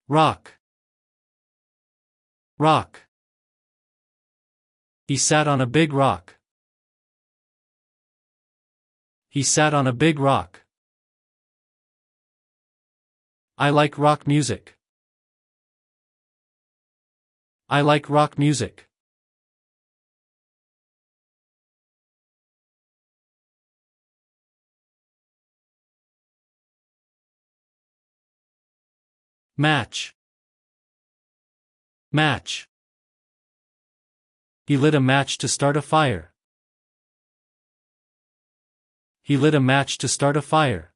Rock. Rock. He sat on a big rock. He sat on a big rock. I like rock music. I like rock music. Match. Match. He lit a match to start a fire. He lit a match to start a fire.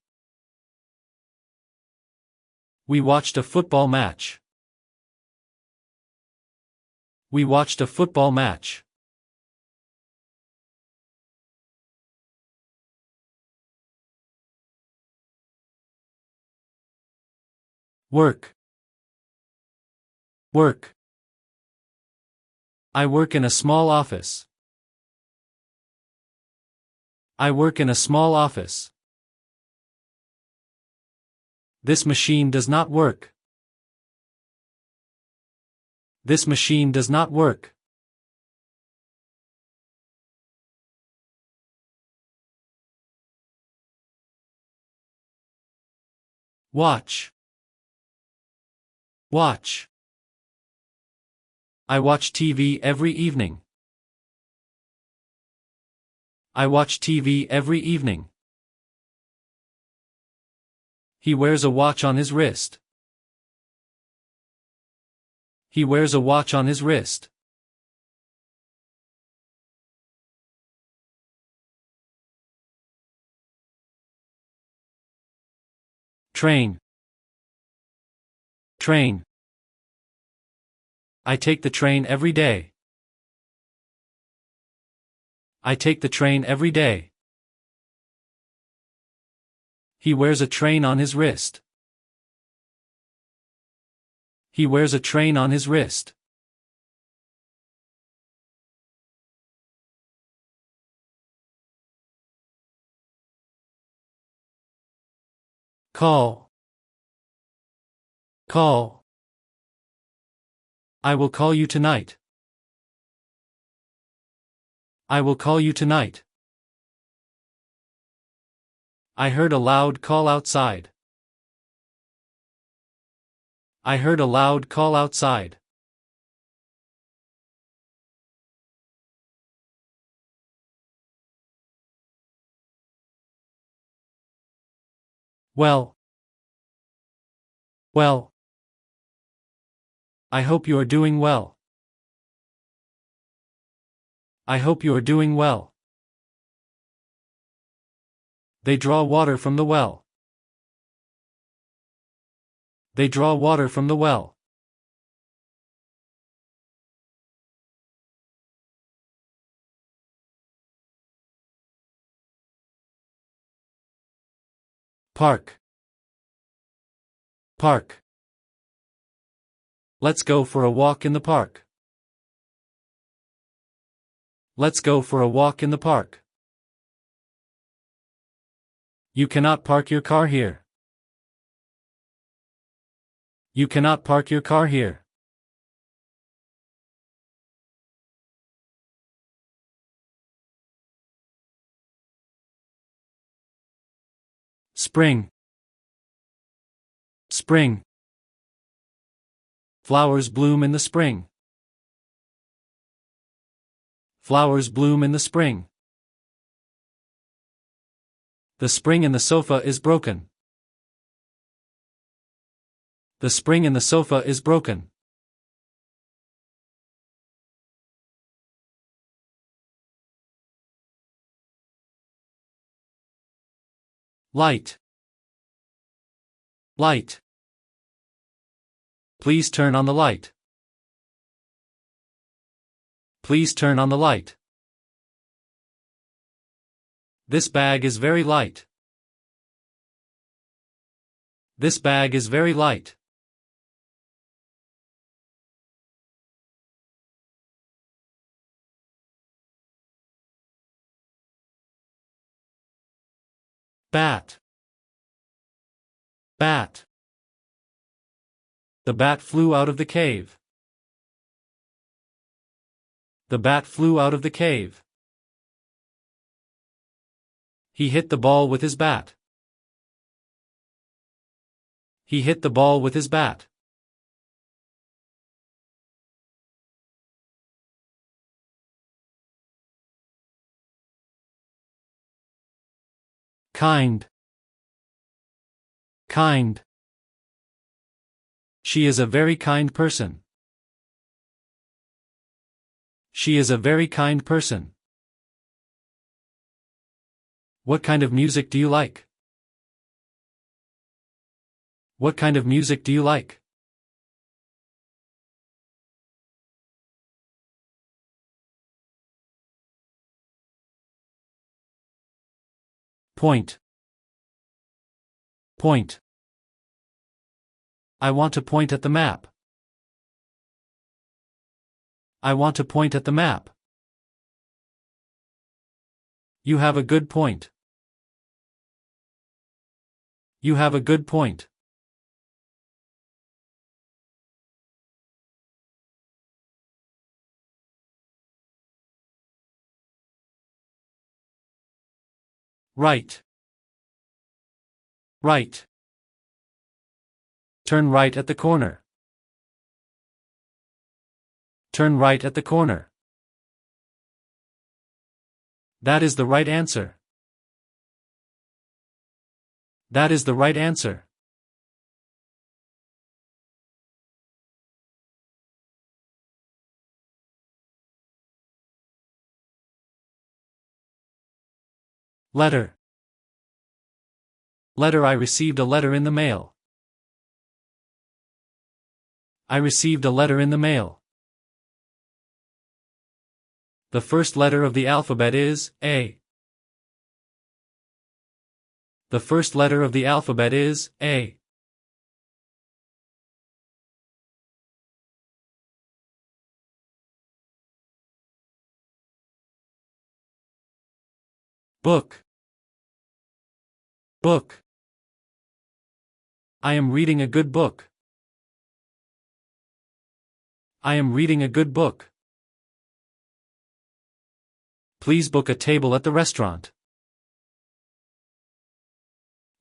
We watched a football match. We watched a football match. Work. Work. I work in a small office. I work in a small office. This machine does not work. This machine does not work. Watch. Watch. I watch TV every evening. I watch TV every evening. He wears a watch on his wrist. He wears a watch on his wrist. Train. Train. I take the train every day. I take the train every day. He wears a train on his wrist. He wears a train on his wrist. Call. Call. I will call you tonight. I will call you tonight. I heard a loud call outside. I heard a loud call outside. Well. Well. I hope you are doing well. I hope you are doing well. They draw water from the well. They draw water from the well. Park. Park. Let's go for a walk in the park. Let's go for a walk in the park. You cannot park your car here. You cannot park your car here. Spring. Spring. Flowers bloom in the spring. Flowers bloom in the spring. The spring in the sofa is broken. The spring in the sofa is broken. Light. Light. Please turn on the light. Please turn on the light. This bag is very light. This bag is very light. Bat. Bat. The bat flew out of the cave. The bat flew out of the cave. He hit the ball with his bat. He hit the ball with his bat. Kind. Kind. She is a very kind person. She is a very kind person. What kind of music do you like? What kind of music do you like? Point. Point. I want to point at the map. I want to point at the map. You have a good point. You have a good point. Right. Right. Turn right at the corner. Turn right at the corner. That is the right answer. That is the right answer. Letter. Letter. I received a letter in the mail. I received a letter in the mail. The first letter of the alphabet is A. The first letter of the alphabet is A. Book. Book. I am reading a good book. I am reading a good book. Please book a table at the restaurant.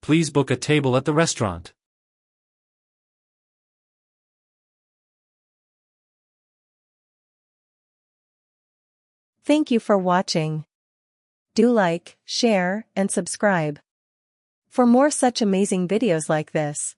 Please book a table at the restaurant. Thank you for watching. Do like, share, and subscribe for more such amazing videos like this.